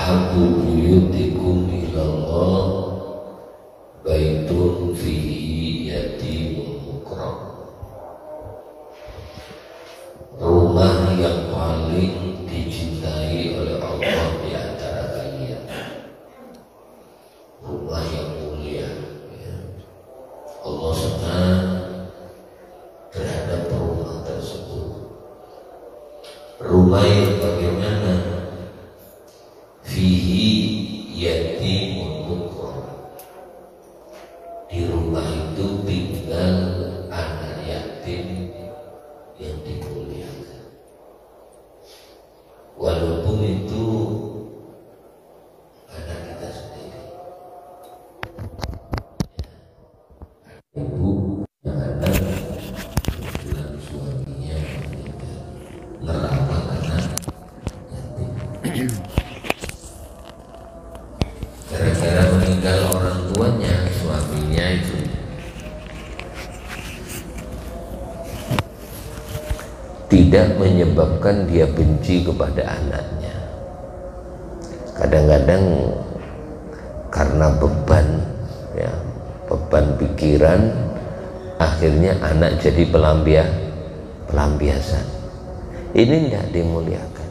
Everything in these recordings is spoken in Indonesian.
ahabbu buyutikum ilallah baitun fihi yatimun mukram. Rumah yang paling dicintai oleh Allah di antara kalian, rumah yang mulia, ya. Allah senang terhadap rumah tersebut. Rumah yang bagaimana? Fihi yatimun mukram. Di rumah itu tinggal anak yatim yang dimuliakan, walaupun itu anak kita sendiri. Ibu yang ada kebetulan suaminya meninggal, merawat anak yatim. Gara-gara meninggal orang tuanya, suaminya itu tidak menyebabkan dia benci kepada anaknya. Kadang-kadang karena beban, ya, beban pikiran, akhirnya anak jadi pelampiasan. Ini tidak dimuliakan.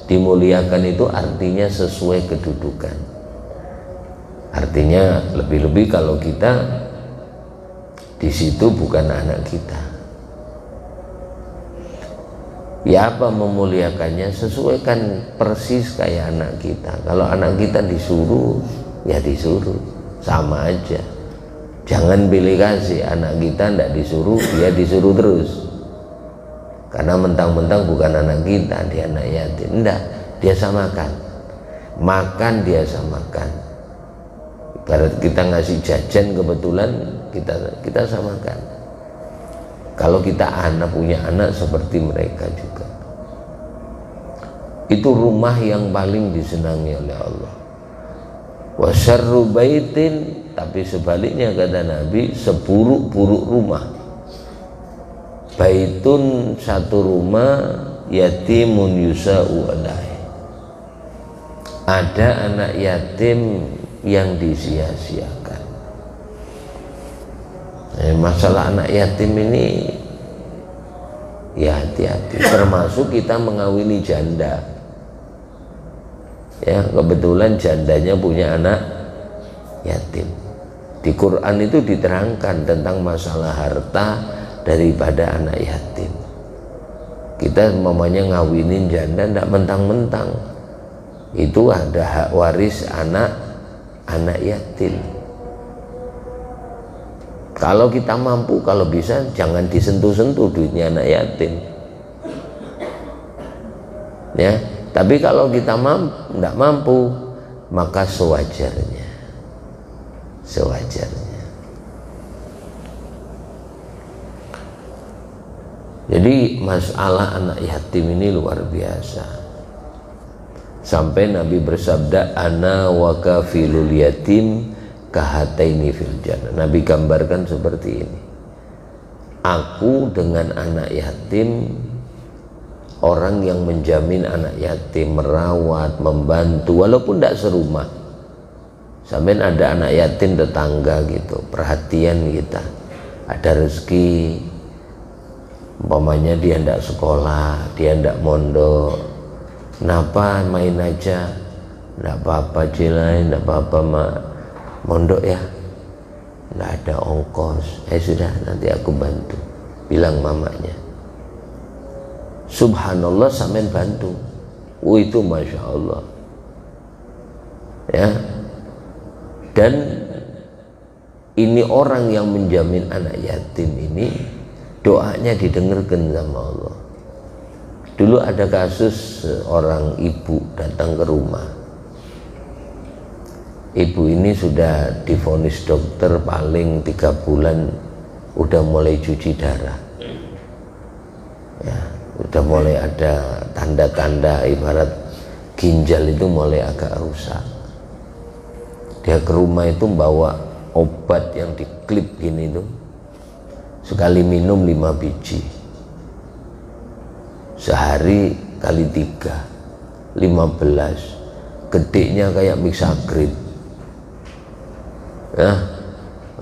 Dimuliakan itu artinya sesuai kedudukan. Artinya lebih-lebih kalau kita di situ bukan anak kita. Ya apa memuliakannya? Sesuaikan persis kayak anak kita. Kalau anak kita disuruh, ya disuruh, sama aja. Jangan pilih kasih, anak kita tidak disuruh, dia disuruh terus. Karena mentang-mentang bukan anak kita, dia anak yatim. Enggak, dia samakan. Makan dia samakan. Ibarat kita ngasih jajan kebetulan, kita samakan. Kalau kita punya anak seperti mereka juga. Itu rumah yang paling disenangi oleh Allah. Wa syarru baitin, tapi sebaliknya kata Nabi, seburuk-buruk rumah. Baitun, satu rumah, yatimun yusa'u alaihi. Ada anak yatim yang disia-siakan. Masalah anak yatim ini ya hati-hati, termasuk kita mengawini janda. Ya, kebetulan jandanya punya anak yatim. Di Quran itu diterangkan tentang masalah harta daripada anak yatim. Kita mamanya ngawinin janda tidak mentang-mentang. Itu ada hak waris anak yatim. Kalau kita mampu, kalau bisa jangan disentuh-sentuh duitnya anak yatim. Ya, tapi kalau kita tidak mampu, maka sewajarnya. Jadi masalah anak yatim ini luar biasa. Sampai Nabi bersabda, ana wa kafilul yatim kahataini fil jannah. Nabi gambarkan seperti ini. Aku dengan anak yatim, orang yang menjamin anak yatim, merawat, membantu, walaupun tidak serumah. Sampai ada anak yatim tetangga gitu, perhatian kita. Ada rezeki, umpamanya dia tidak sekolah, dia tidak mondok, kenapa main aja, tidak apa-apa Cilain, tidak apa-apa mak, mondok ya, tidak ada ongkos, sudah nanti aku bantu, bilang mamanya. Subhanallah, sampean bantu, itu Masya Allah, ya. Dan ini orang yang menjamin anak yatim ini, doanya didengarkan sama Allah. Dulu ada kasus orang ibu datang ke rumah. Ibu ini sudah divonis dokter paling 3 bulan udah mulai cuci darah. Ya, udah mulai ada tanda-tanda ibarat ginjal itu mulai agak rusak. Dia ke rumah itu bawa obat yang diklip gini tuh. Sekali minum 5 biji, sehari kali 3, 15. gedenya kayak mixagrid ya.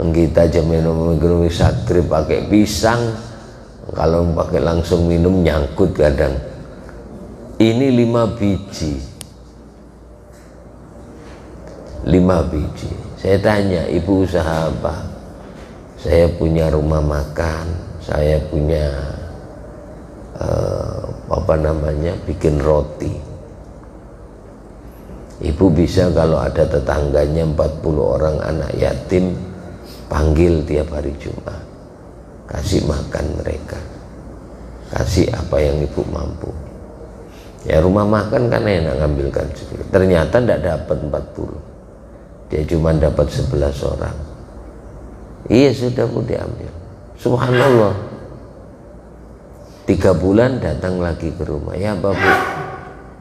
Kita aja minum mixagrid pakai pisang, kalau pakai langsung minum nyangkut kadang. Ini 5 biji. 5 biji. Saya tanya, ibu usaha apa? Saya punya rumah makan, saya punya bikin roti. Ibu bisa kalau ada tetangganya 40 orang anak yatim, panggil tiap hari Jumat, kasih makan mereka, kasih apa yang ibu mampu. Ya rumah makan kan enak, ngambilkan sedikit. Ternyata tidak dapat 40, dia cuma dapat 11 orang. Iya sudah Bu, diambil. Subhanallah. 3 bulan datang lagi ke rumah. Ya Bapak,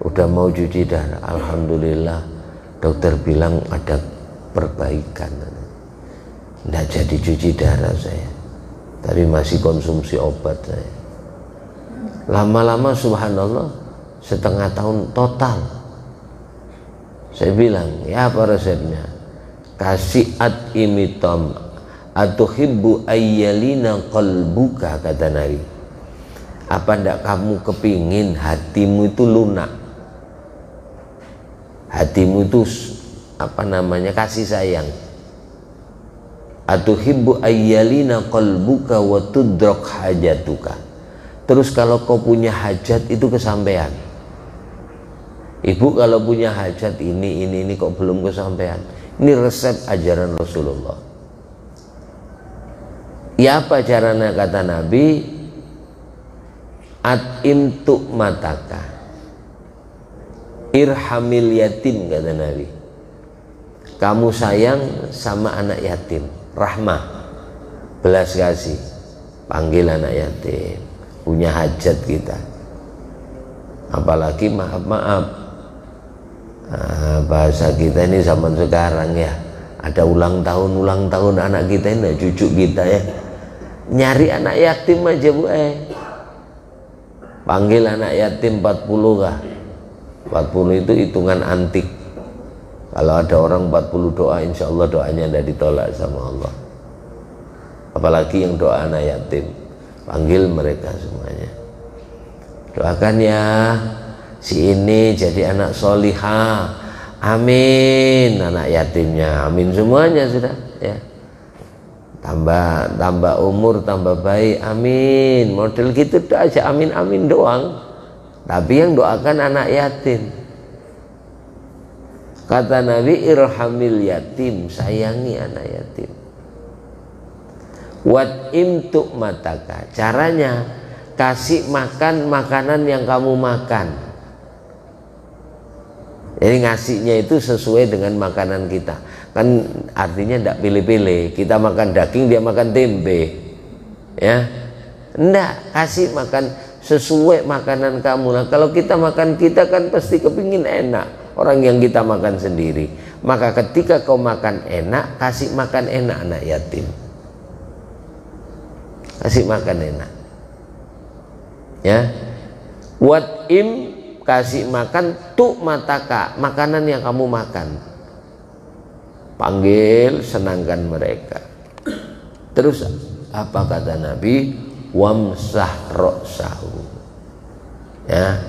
udah mau cuci darah. Alhamdulillah dokter bilang ada perbaikan. Tidak jadi cuci darah saya, tapi masih konsumsi obat saya. Lama-lama subhanallah setengah tahun total. Saya bilang, ya apa resepnya? Kasih imitom atuhibbu ayyalina qalbuka, kata Nabi. Apa ndak kamu kepingin hatimu itu lunak, hatimu itu kasih sayang. Atuhibbu ayyalina qalbuka wa tudrak hajatuka. Terus kalau kau punya hajat itu kesampaian. Ibu kalau punya hajat ini kok belum kesampaian. Ini resep ajaran Rasulullah. Ya apa caranya, kata Nabi? At'im tu'mataka, irhamil yatim, kata Nabi. Kamu sayang sama anak yatim, rahmah, belas kasih, panggil anak yatim, punya hajat kita. Apalagi maaf, bahasa kita ini zaman sekarang ya, ada ulang tahun anak kita ini, cucu kita ya, nyari anak yatim aja Bu, panggil anak yatim 40 kah? 40 itu hitungan antik. Kalau ada orang 40 doa, insya Allah doanya tidak ditolak sama Allah. Apalagi yang doa anak yatim, panggil mereka semuanya, doakan ya si ini jadi anak solihah, amin. Anak yatimnya amin semuanya sudah ya. Tambah umur, tambah baik, amin. Model gitu aja, amin doang. Tapi yang doakan anak yatim. Kata Nabi, irhamil yatim, sayangi anak yatim. Wat'im tu'mataka, caranya kasih makan makanan yang kamu makan. Jadi ngasihnya itu sesuai dengan makanan kita. Kan artinya tidak pilih-pilih. Kita makan daging, dia makan tempe, ya enggak, kasih makan sesuai makanan kamu. Nah kalau kita makan, kita kan pasti kepingin enak, orang yang kita makan sendiri. Maka ketika kau makan enak, kasih makan enak anak yatim, kasih makan enak ya. Wat'im, kasih makan tu'mataka, makanan yang kamu makan, panggil, senangkan mereka. Terus apa kata Nabi? Wamsah ra'sahu, ya,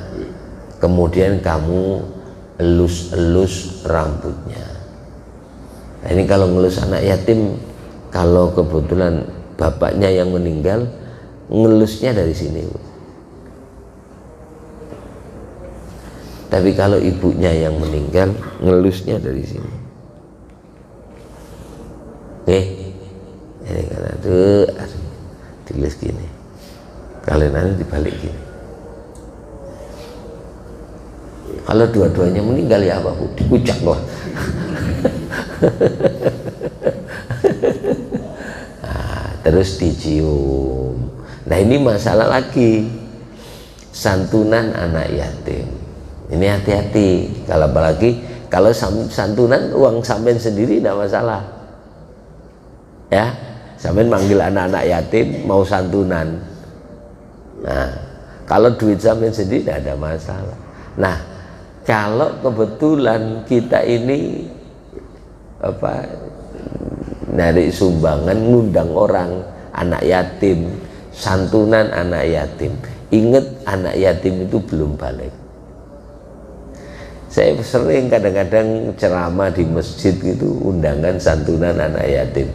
kemudian kamu elus-elus rambutnya. Nah ini kalau ngelus anak yatim, kalau kebetulan bapaknya yang meninggal, ngelusnya dari sini Bu. Tapi kalau ibunya yang meninggal, ngelusnya dari sini. Ini karena tuh dilus gini, kalian nanti dibalik gini. Kalau dua-duanya meninggal ya apa Bu? Dikucak loh. Nah, terus dicium. Nah ini masalah lagi, santunan anak yatim. Ini hati-hati, kalau apalagi kalau santunan uang sampean sendiri tidak masalah. Ya, sampean manggil anak-anak yatim mau santunan. Nah, kalau duit sampean sendiri tidak ada masalah. Nah, Kalau kebetulan kita ini narik sumbangan, ngundang orang anak yatim, santunan anak yatim. Ingat, anak yatim itu belum balik. Saya sering kadang-kadang ceramah di masjid gitu, undangan santunan anak yatim.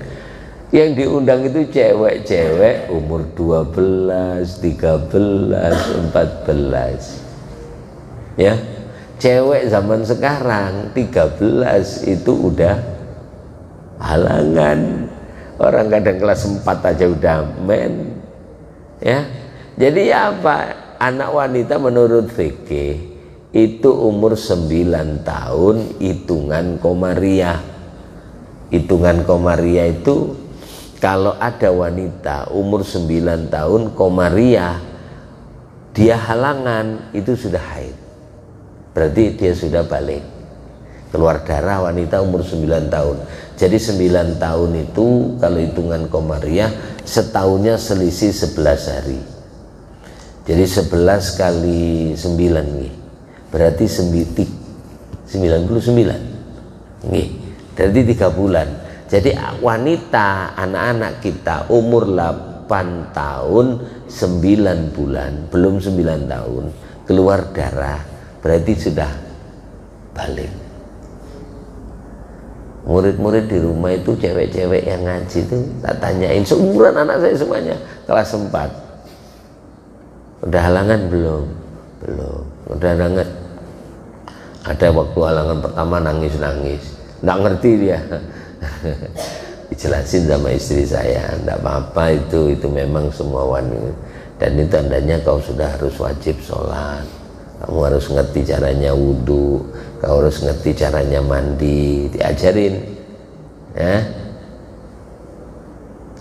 Yang diundang itu cewek-cewek umur 12, 13, 14. Ya, cewek zaman sekarang 13 itu udah halangan. Orang kadang kelas 4 aja udah men. Ya. Jadi apa? Anak wanita menurut fikih itu umur 9 tahun hitungan komariah. Hitungan komariah itu kalau ada wanita umur 9 tahun komariah, dia halangan, itu sudah haid. Berarti dia sudah balik. Keluar darah wanita umur 9 tahun. Jadi 9 tahun itu kalau hitungan komariah setahunnya selisih 11 hari. Jadi 11 kali 9 nih. Berarti 99. Nih, berarti 3 bulan. Jadi wanita, anak-anak kita umur 8 tahun 9 bulan, belum 9 tahun, keluar darah, berarti sudah balik. Murid-murid di rumah itu cewek-cewek yang ngaji itu tak tanyain, seumuran anak saya semuanya, kelas 4. Udah halangan belum? Belum. Udah halangan. Ada waktu halangan pertama nangis-nangis, nggak ngerti dia. Dijelasin sama istri saya, enggak apa-apa, itu memang semua wanita, dan itu tandanya kau sudah harus wajib sholat, kamu harus ngerti caranya wudhu, kau harus ngerti caranya mandi, diajarin ya.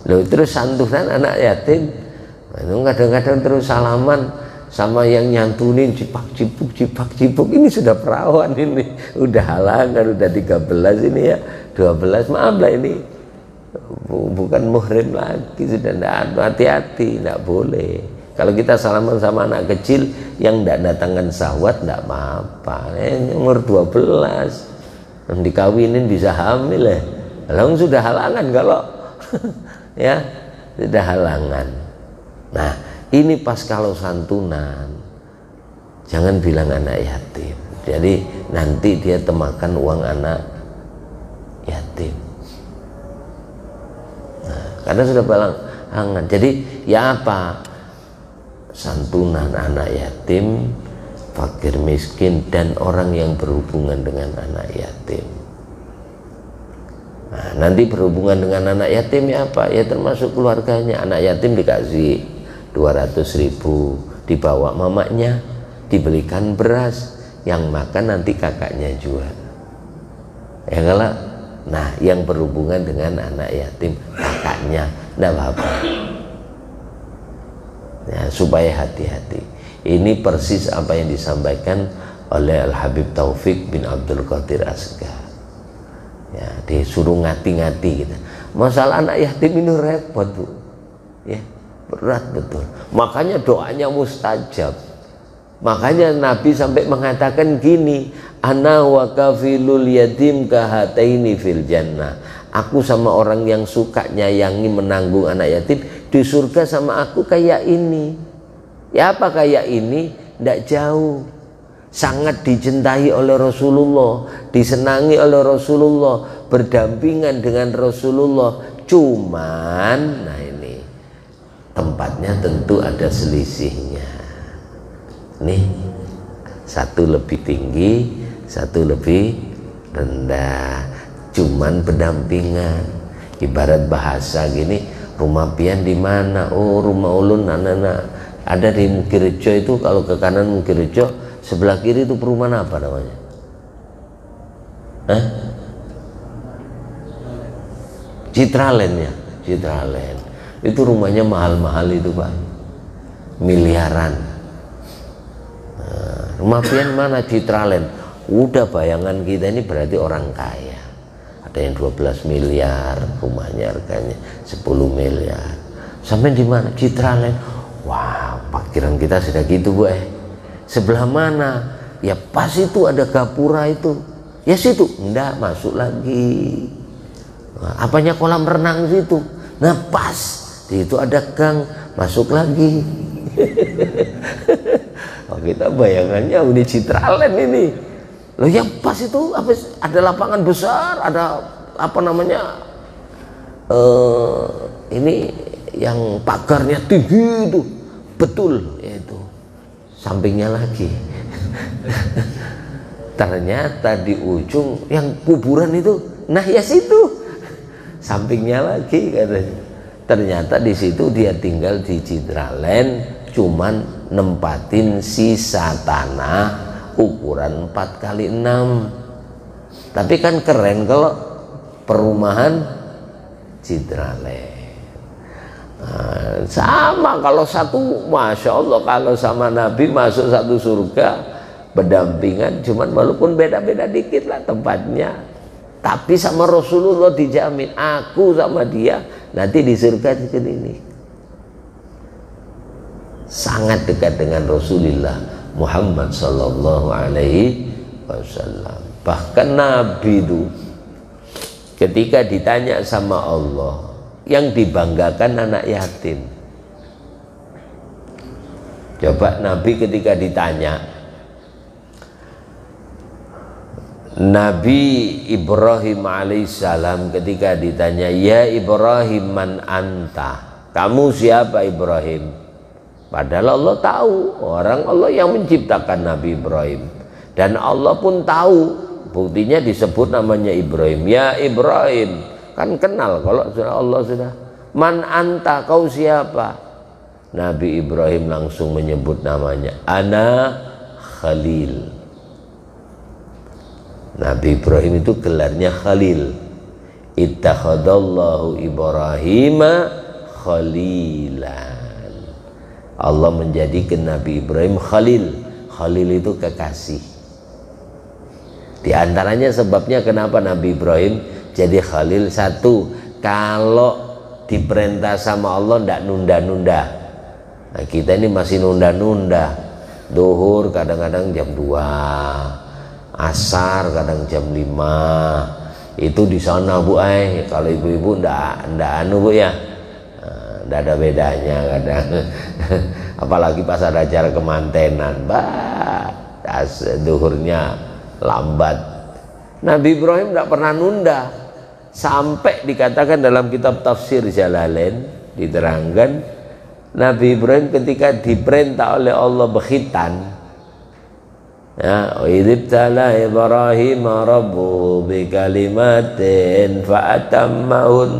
Loh, terus santunan anak yatim itu kadang-kadang terus salaman sama yang nyantunin, cipak-cipuk, ini sudah perawan, ini udah halangan, udah 13 ini ya, 12, maaf lah ini bukan muhrim lagi, sudah tidak, hati-hati, tidak boleh. Kalau kita salaman sama anak kecil yang tidak datangkan syahwat, tidak apa-apa. Umur 12 dikawinin bisa hamil ya, lalu sudah halangan kalau ya sudah halangan. Nah, ini pas kalau santunan, jangan bilang anak yatim. Jadi nanti dia temakan uang anak yatim. Nah, karena sudah halangan. Jadi ya apa? Santunan anak yatim, fakir miskin, dan orang yang berhubungan dengan anak yatim. Nah, nanti berhubungan dengan anak yatim ya apa? Ya termasuk keluarganya. Anak yatim dikasih 200.000, dibawa mamanya, dibelikan beras, yang makan nanti kakaknya jual. Ya kalau, nah yang berhubungan dengan anak yatim kakaknya, tidak apa-apa. Ya, supaya hati-hati. Ini persis apa yang disampaikan oleh Al-Habib Taufik bin Abdul Qadir Asgar. Ya, disuruh ngati-ngati gitu. Masalah anak yatim ini repot, Bu. Ya, berat betul. Makanya doanya mustajab. Makanya Nabi sampai mengatakan gini, ana wa kafilul yatim kahataini fil jannah. Aku sama orang yang suka nyayangi menanggung anak yatim di surga sama aku kayak ini. Ya apa kayak ini? Tidak jauh. Sangat dicintai oleh Rasulullah, disenangi oleh Rasulullah, berdampingan dengan Rasulullah. Cuman, nah ini tempatnya tentu ada selisihnya. Nih, satu lebih tinggi, satu lebih rendah. Cuman pendampingan. Ibarat bahasa gini, rumah pian di mana? Oh, rumah ulun anak-anak ada di Mukirejo itu. Kalau ke kanan Mukirejo, sebelah kiri itu perumahan apa namanya? Hah? Citraland ya, Citraland. Itu rumahnya mahal-mahal itu, Pak, miliaran. Nah, rumah pian mana? Citraland. Udah bayangan kita ini berarti orang kaya. Ada yang 12 miliar rumahnya, harganya 10 miliar. Sampai di mana? Citraland. Wow, parkiran kita sudah gitu, Bu. Sebelah mana? ya pas itu ada gapura itu, ya situ, enggak, masuk lagi. Nah, apanya kolam renang situ, nah pas di itu ada gang, masuk lagi. Oh, kita bayangannya Uni Citraland ini loh, yang pas itu apa, ada lapangan besar, ada apa namanya, ini yang pagarnya tinggi itu, betul, yaitu sampingnya lagi. Ternyata di ujung yang kuburan itu, nah ya situ, sampingnya lagi katanya. Ternyata di situ dia tinggal di Citraland, cuman nempatin sisa tanah ukuran 4x6. Tapi kan keren kalau perumahan Citraland. Nah, sama kalau satu, masya Allah, kalau sama Nabi masuk satu surga berdampingan, cuman walaupun beda-beda dikit lah tempatnya, tapi sama Rasulullah dijamin, aku sama dia nanti di surga di sini. Sangat dekat dengan Rasulullah Muhammad sallallahu alaihi wasallam. Bahkan Nabi itu ketika ditanya sama Allah, yang dibanggakan anak yatim. Coba Nabi ketika ditanya, Nabi Ibrahim alaihissalam ketika ditanya, ya Ibrahim man anta, kamu siapa Ibrahim? Padahal Allah tahu, orang Allah yang menciptakan Nabi Ibrahim, dan Allah pun tahu, buktinya disebut namanya Ibrahim. Ya Ibrahim, kan kenal kalau sudah Allah sudah. Man anta, kau siapa? Nabi Ibrahim langsung menyebut namanya, ana Khalil. Nabi Ibrahim itu gelarnya Khalil. Ittakhadallahu Ibrahima khalilan. Allah menjadikan Nabi Ibrahim Khalil. Khalil itu kekasih. Di antaranya sebabnya kenapa Nabi Ibrahim jadi Khalil, satu, kalau diperintah sama Allah tidak nunda-nunda. Nah, kita ini masih nunda-nunda. Duhur kadang-kadang jam 2, asar kadang jam 5. Itu di sana Bu ay. Kalau ibu-ibu ndak anu Bu ya, ndak ada bedanya kadang. Apalagi pas ada acara kemantenan, duhurnya lambat. Nabi Ibrahim ndak pernah nunda, sampai dikatakan dalam kitab tafsir Jalalain diterangkan, Nabi Ibrahim ketika diperintah oleh Allah berkhitan, ya, idibtala Ibrahim rabbuhu bikalimatin fa'atammahun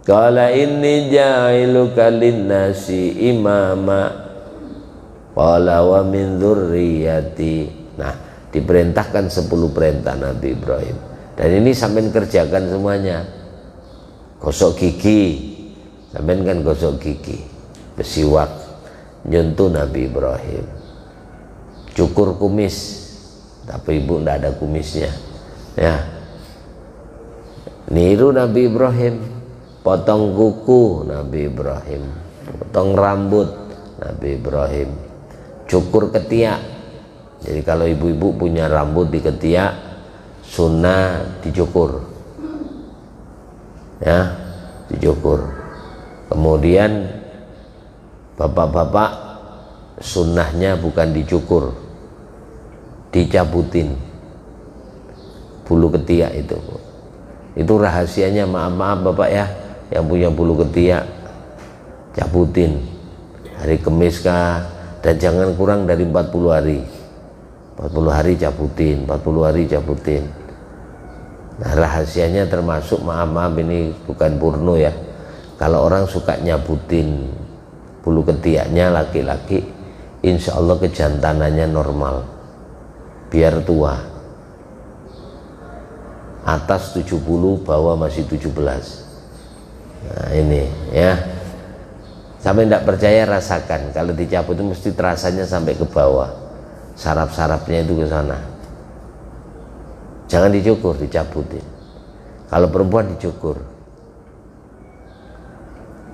qala inni ja'iluka linnasi imama qala wa min dzurriyyati. Nah, diperintahkan 10 perintah Nabi Ibrahim, dan ini sampean kerjakan semuanya. Gosok gigi, sampean kan gosok gigi, bersiwak, nyentuh Nabi Ibrahim. Cukur kumis, tapi ibu ndak ada kumisnya, ya. Niru Nabi Ibrahim. Potong kuku Nabi Ibrahim, potong rambut Nabi Ibrahim, cukur ketiak. Jadi kalau ibu-ibu punya rambut di ketiak, sunnah dicukur, ya, dicukur. Kemudian bapak-bapak sunnahnya bukan dicukur, dicabutin bulu ketiak itu. Itu rahasianya, maaf bapak ya, yang punya bulu ketiak, cabutin hari Kemis kah, dan jangan kurang dari 40 hari. 40 hari cabutin, 40 hari cabutin. Nah, rahasianya termasuk, maaf ini bukan porno ya, kalau orang suka nyabutin bulu ketiaknya laki-laki, insya Allah kejantanannya normal, biar tua. Atas 70, bawah masih 17. Nah ini ya, sampai tidak percaya rasakan, kalau dicabut itu mesti terasanya sampai ke bawah, saraf-sarafnya itu ke sana. Jangan dicukur, dicabutin. Kalau perempuan dicukur.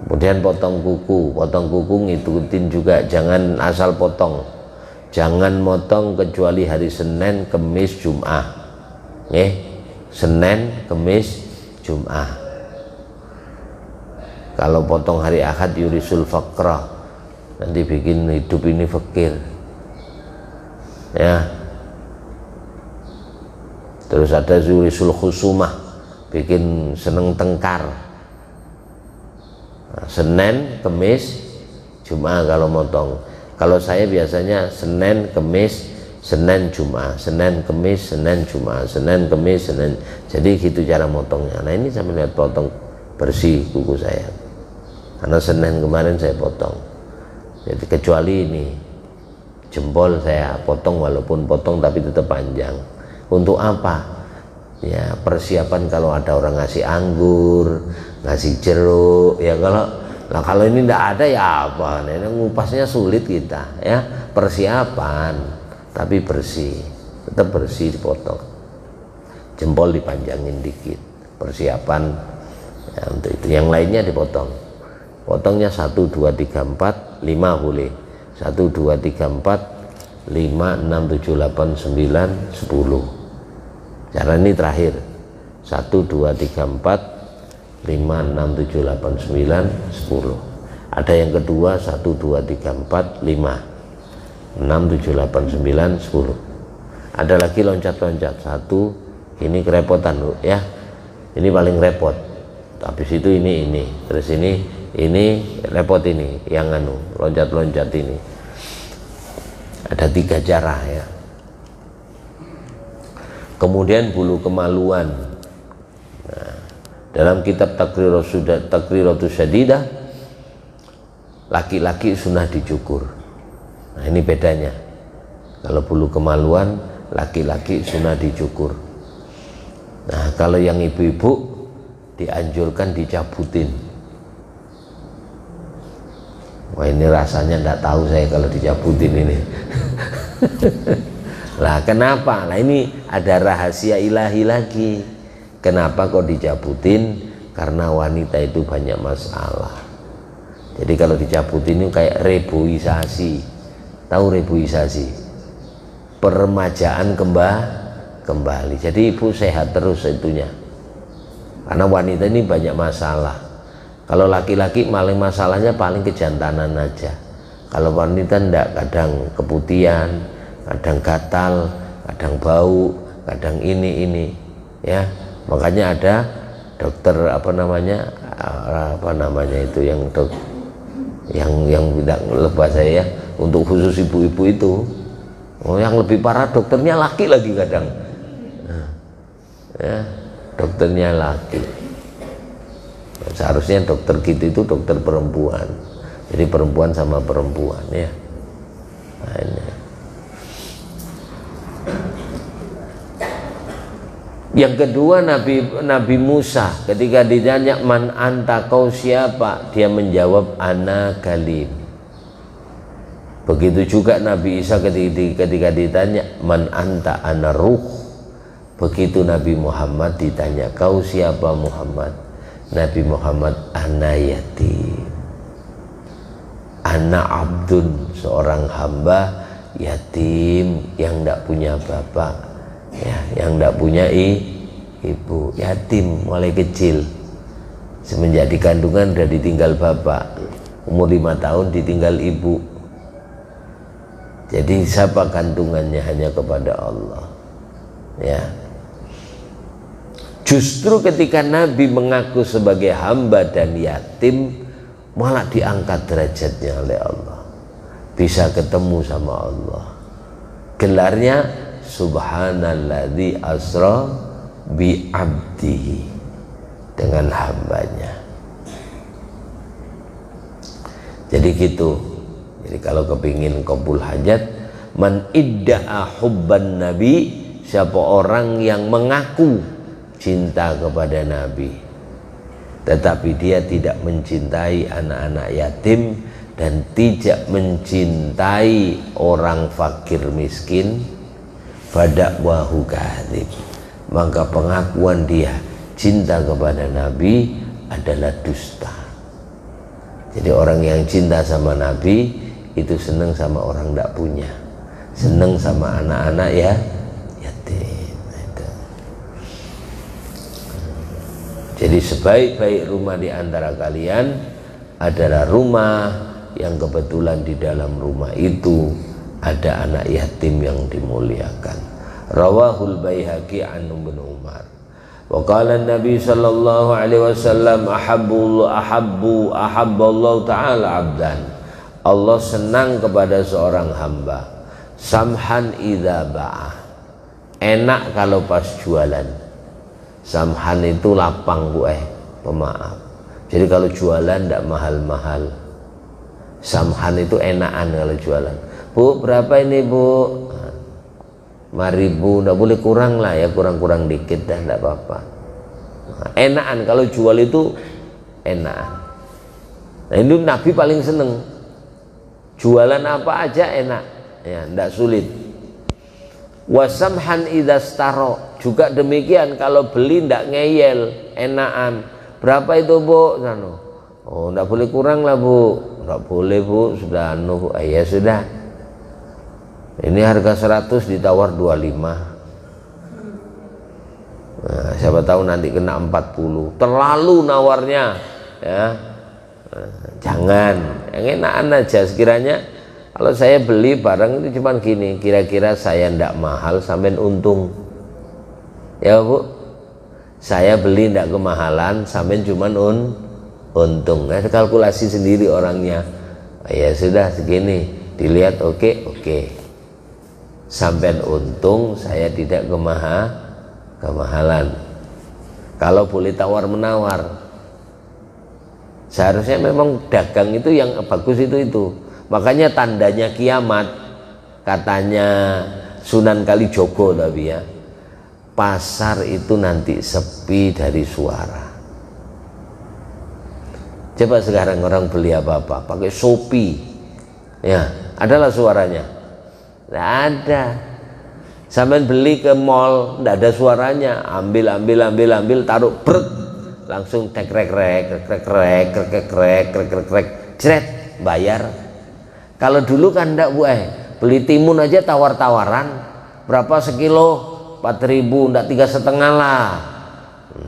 Kemudian potong kuku ngikutin juga, jangan asal potong. jangan motong kecuali hari Senin, Kemis, Jum'ah. Senin, Kemis, Jum'ah. Kalau potong hari Ahad yurisul faqrah, nanti bikin hidup ini fakir. Ya. Terus ada yurisul khusumah, bikin seneng tengkar. Nah, Senin, Kemis, Jum'ah kalau motong. Kalau saya biasanya Senin, Kemis, Senin, Jum'ah, Senin, Kemis, Senin, Jum'ah, Senin, Kemis, Senin. Jadi gitu cara motongnya. Nah ini sampai lihat potong bersih kuku saya. Karena Senin kemarin saya potong. Jadi kecuali ini jempol saya potong, walaupun potong tapi tetap panjang. Untuk apa? Ya persiapan kalau ada orang ngasih anggur, ngasih jeruk. Ya kalau ini tidak ada ya apa? Ini ngupasnya sulit kita. Ya persiapan, tapi bersih, tetap bersih dipotong. Jempol dipanjangin dikit. Persiapan ya, untuk itu. Yang lainnya dipotong. Potongnya 1, 2, 3, 4, 5 boleh. 1, 2, 3, 4, 5, 6, 7, 8, 9, 10. Cara ini terakhir. 1, 2, 3, 4, 5, 6, 7, 8, 9, 10. Ada yang kedua 1, 2, 3, 4, 5, 6, 7, 8, 9, 10. Ada lagi loncat-loncat. 1, ini kerepotan ya. Ini paling repot. Habis itu ini. Terus ini repot, ini yang loncat-loncat ini. Ada 3 cara ya. Kemudian bulu kemaluan. Nah, dalam kitab Taqriratus Syadidah, laki-laki sunnah dicukur. Nah ini bedanya. Kalau bulu kemaluan, laki-laki sunnah dicukur. Nah kalau yang ibu-ibu dianjurkan dicabutin. Wah ini rasanya enggak tahu saya kalau dicabutin ini. Lah kenapa? Nah ini ada rahasia ilahi lagi. Kenapa kok dicabutin? Karena wanita itu banyak masalah. Jadi kalau dicabutin itu kayak reboisasi. Tahu reboisasi? Peremajaan kembali. Jadi ibu sehat terus itunya. Karena wanita ini banyak masalah. Kalau laki-laki paling masalahnya paling kejantanan aja. Kalau wanita enggak, kadang keputihan, kadang gatal, kadang bau, kadang ini ya. Makanya ada dokter apa namanya itu yang tidak lebah saya untuk khusus ibu-ibu itu. Oh, yang lebih parah dokternya laki lagi kadang. Ya, dokternya laki. Seharusnya dokter gitu itu dokter perempuan. Jadi perempuan sama perempuan ya. Nah, ini. Yang kedua Nabi Musa ketika ditanya man anta, kau siapa? Dia menjawab ana kalim. Begitu juga Nabi Isa ketika ditanya man anta, ana ruh. Begitu Nabi Muhammad ditanya kau siapa Muhammad? Nabi Muhammad ana yatim, ana abdun, seorang hamba yatim yang tidak punya bapak ya, yang tidak punya ibu, yatim mulai kecil, semenjak di kandungan sudah ditinggal bapak, umur 5 tahun ditinggal ibu. Jadi siapa kandungannya hanya kepada Allah ya. Justru ketika Nabi mengaku sebagai hamba dan yatim, malah diangkat derajatnya oleh Allah, bisa ketemu sama Allah. Gelarnya subhanalladzi asra bi abdihi, dengan hambanya. Jadi gitu. Jadi kalau kepingin qabul hajat, man idda'a hubban nabi, siapa orang yang mengaku cinta kepada Nabi tetapi dia tidak mencintai anak-anak yatim dan tidak mencintai orang fakir miskin, fadakwahu kadzib, maka pengakuan dia cinta kepada Nabi adalah dusta. Jadi orang yang cinta sama Nabi itu senang sama orang tidak punya, seneng sama anak-anak ya yatim. Itu. Jadi sebaik-baik rumah di antara kalian adalah rumah yang kebetulan di dalam rumah itu ada anak yatim yang dimuliakan. Rawahul Baihaqi an Ibnu Umar. Wa qala Nabi sallallahu alaihi wasallam ahabballahu taala abdan. Allah senang kepada seorang hamba. Samhan idza ba'a. Enak kalau pas jualan. Samhan itu lapang bu pemaaf. Jadi kalau jualan tidak mahal-mahal. Samhan itu enakan kalau jualan. Bu, berapa ini bu? 5.000, nggak boleh kurang lah ya, kurang-kurang dikit dah, nggak apa-apa. Enakan kalau jual itu enakan. Nah itu Nabi paling seneng. Jualan apa aja enak, ya, nggak sulit. Wasamhan idastaro, juga demikian kalau beli nggak ngeyel, enakan. Berapa itu bu? Oh nggak boleh kurang lah bu, nggak boleh bu, sudah ya sudah. Ini harga 100 ditawar 25. Nah, siapa tahu nanti kena 40. Terlalu nawarnya ya. Jangan, yang enakan aja sekiranya. Kalau saya beli barang itu cuman gini, kira-kira saya ndak mahal sampai untung. Ya bu, saya beli ndak kemahalan sampai cuman untung. Nah, kalkulasi sendiri orangnya. Ya sudah segini, dilihat oke. Sampai untung saya tidak kemahalan. Kalau boleh tawar menawar, seharusnya memang dagang itu yang bagus itu. Makanya tandanya kiamat, katanya Sunan Kalijogo tapi ya, pasar itu nanti sepi dari suara. Coba sekarang orang beli apa-apa pakai Shopee, ya adalah suaranya. Nggak ada. Sampai beli ke mall nggak ada suaranya, ambil taruh brek, langsung krek jret bayar. Kalau dulu kan enggak bu beli timun aja tawar-tawaran, berapa sekilo? 4.000, enggak 3,5 lah.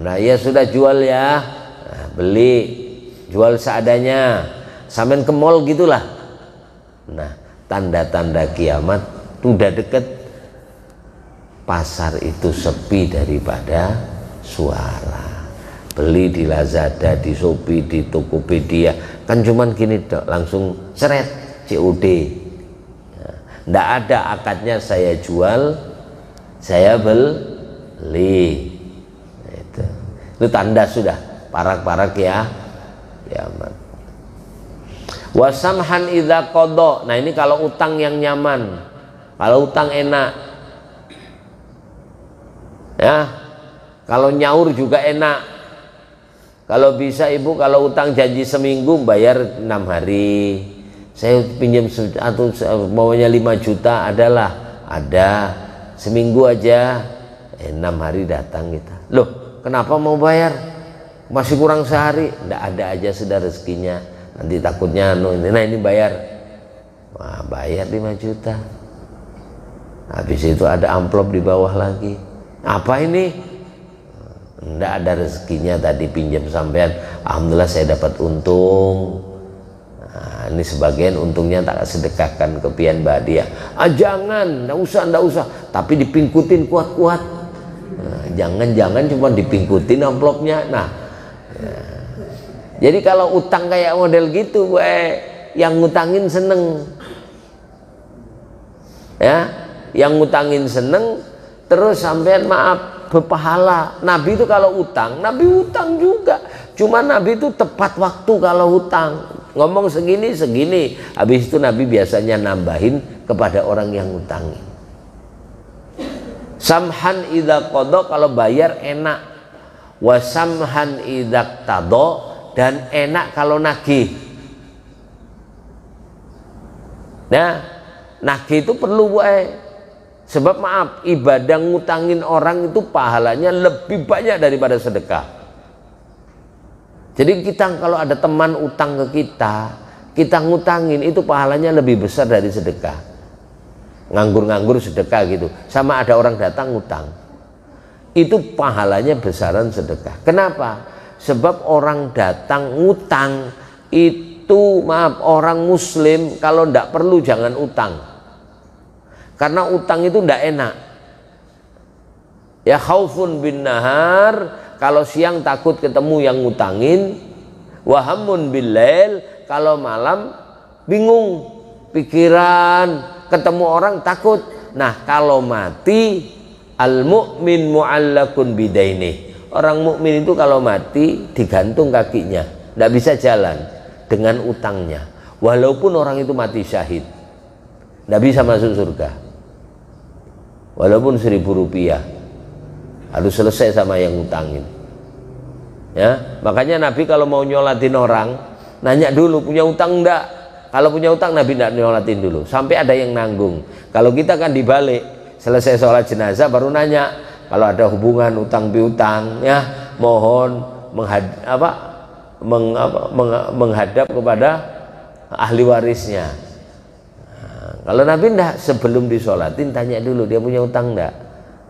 Nah ya sudah jual ya, nah, beli jual seadanya, sampai ke mall gitulah. Nah tanda-tanda kiamat udah deket, pasar itu sepi daripada suara. Beli di Lazada, di Shopee, di Tokopedia kan cuman gini dok, langsung seret COD. Nggak ada akadnya saya jual, saya beli. Itu tanda sudah parak-parak ya kiamat. Wasamhan idza qada. Nah ini kalau utang yang nyaman, kalau utang enak ya, kalau nyaur juga enak. Kalau bisa ibu, kalau utang janji seminggu bayar 6 hari. Saya pinjam atau maunya 5 juta adalah ada seminggu aja, 6 hari datang kita. Loh kenapa mau bayar masih kurang sehari? Nggak ada aja sudah rezekinya. Nanti takutnya nah ini bayar. Wah, bayar 5 juta. Habis itu ada amplop di bawah lagi. Apa ini? Nggak ada rezekinya, tadi pinjam sampean. Alhamdulillah saya dapat untung. Nah, ini sebagian untungnya tak sedekahkan ke pian Mbak Dia. Jangan, nggak usah. Tapi dipingkutin kuat-kuat. Nah, jangan cuma dipingkutin amplopnya. Nah, jadi kalau utang kayak model gitu, yang ngutangin seneng, ya, yang ngutangin seneng, terus sampean maaf berpahala. Nabi itu kalau utang, Nabi utang juga. Cuma Nabi itu tepat waktu kalau utang, ngomong segini, habis itu Nabi biasanya nambahin kepada orang yang ngutangin. Samhan idza qada, kalau bayar enak. Wasamhan idza qada, dan enak kalau nagih. Nah, nagih itu perlu sebab maaf, ibadah ngutangin orang itu pahalanya lebih banyak daripada sedekah. Jadi kita kalau ada teman utang ke kita ngutangin itu pahalanya lebih besar dari sedekah. nganggur-nganggur sedekah gitu, sama ada orang datang ngutang, itu pahalanya besaran sedekah. Kenapa? Sebab orang datang ngutang itu, maaf, orang muslim kalau ndak perlu jangan utang, karena utang itu ndak enak. Ya khaufun bin nahar, kalau siang takut ketemu yang ngutangin, wahamun bil lail, kalau malam bingung pikiran, ketemu orang takut. Nah, kalau mati, al mu'min mu'allakun bidaini, orang mukmin itu kalau mati digantung kakinya, tidak bisa jalan dengan utangnya, walaupun orang itu mati syahid, tidak bisa masuk surga, walaupun 1.000 rupiah harus selesai sama yang ngutangin. Ya, makanya Nabi kalau mau nyolatin orang nanya dulu punya utang enggak. Kalau punya utang Nabi enggak nyolatin dulu sampai ada yang nanggung. Kalau kita kan dibalik, selesai sholat jenazah baru nanya. Kalau ada hubungan utang piutang, ya mohon menghadap kepada ahli warisnya. Nah, kalau Nabi enggak, sebelum disolatin tanya dulu dia punya utang enggak.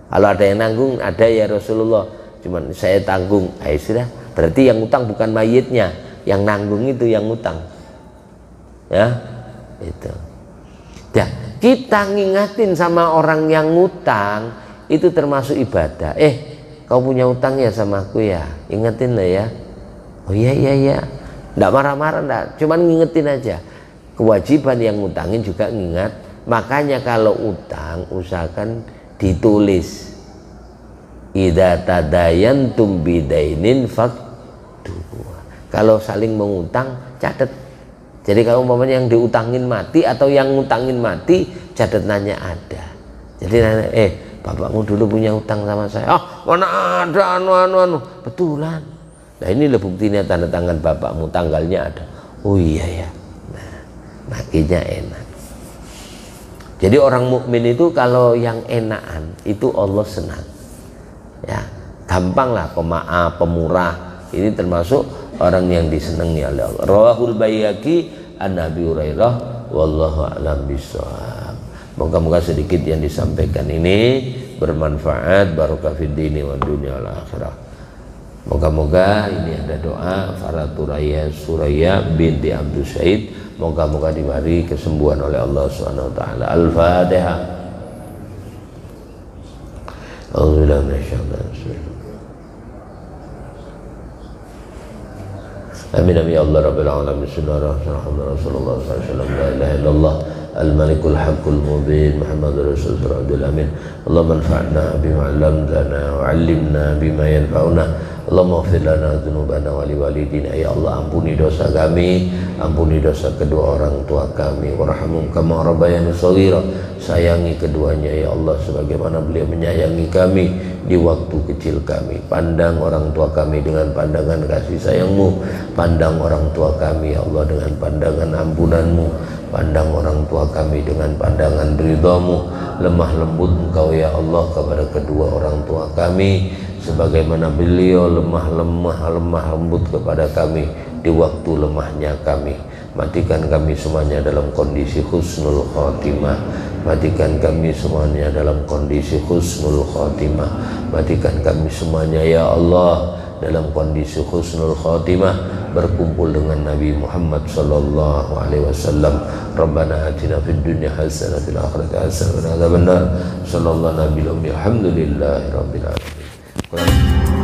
Kalau ada yang nanggung, ada ya Rasulullah, cuman saya tanggung. Sudah, berarti yang utang bukan mayitnya, yang nanggung itu yang utang. Ya, itu. Ya, kita ngingatin sama orang yang ngutang itu termasuk ibadah. Kau punya utang ya sama aku ya, ingetin lah ya. Oh iya, nggak marah-marah, nggak, cuman ngingetin aja. Kewajiban yang ngutangin juga ngingat. Makanya kalau utang usahakan ditulis. Idza tadayantum bidainin faktubu. Kalau saling mengutang catat. Jadi kalau umpamanya yang diutangin mati atau yang ngutangin mati, catatannya ada. Jadi nanya, bapakmu dulu punya utang sama saya. Mana ada anu. Betulan. Nah, ini loh buktinya, tanda tangan bapakmu, tanggalnya ada. Oh iya ya. Nah, makinya enak. Jadi orang mukmin itu kalau yang enakan itu Allah senang. Ya, gampang lah, pemaaf, pemurah. Ini termasuk orang yang disenangi oleh Allah. Rawahul Baihaqi an Abi Hurairah, wallahu a'lam bishawab. Moga-moga sedikit yang disampaikan ini bermanfaat, barokah fid dini wa dunya wal akhirah. Moga-moga ini ada doa Faraturaya Suraya binti Abdul Syahid, moga-moga diberi kesembuhan oleh Allah Subhanahu wa taala. Al-Fatihah. A'udzubillahi minasyaitonir rajim. Amin amin ya Allah rabbil alamin. Bismillahirrahmanirrahim. Rasulullah sallallahu alaihi wasallam, la ilaha illallah al-malikul haqqul mubin Muhammadur rasulullah amin. Allahumma anfa'na bima 'allamtana wa 'allimna bima yanfa'una. Allahumma ighfir lana dzunubana wa liwalidina. Ya Allah, ampuni dosa kami, ampuni dosa kedua orang tua kami. Warhamhum kama rabbayani shaghira. Sayangi keduanya ya Allah sebagaimana beliau menyayangi kami di waktu kecil kami. Pandang orang tua kami dengan pandangan kasih sayangmu. Pandang orang tua kami ya Allah dengan pandangan ampunanmu. Pandang orang tua kami dengan pandangan ridhamu. Lemah lembut Engkau ya Allah kepada kedua orang tua kami, sebagaimana beliau lemah lembut kepada kami di waktu lemahnya kami. Matikan kami semuanya dalam kondisi husnul khotimah. Matikan kami semuanya dalam kondisi husnul khotimah. Matikan kami semuanya ya Allah dalam kondisi husnul khotimah, berkumpul dengan Nabi Muhammad sallallahu alaihi wasallam. Rabbana atina fid dunya hasanah fil akhirati hasanah wa qina adzabannar. Sallallahu nabiyil ummi. Alhamdulillahirabbil alamin.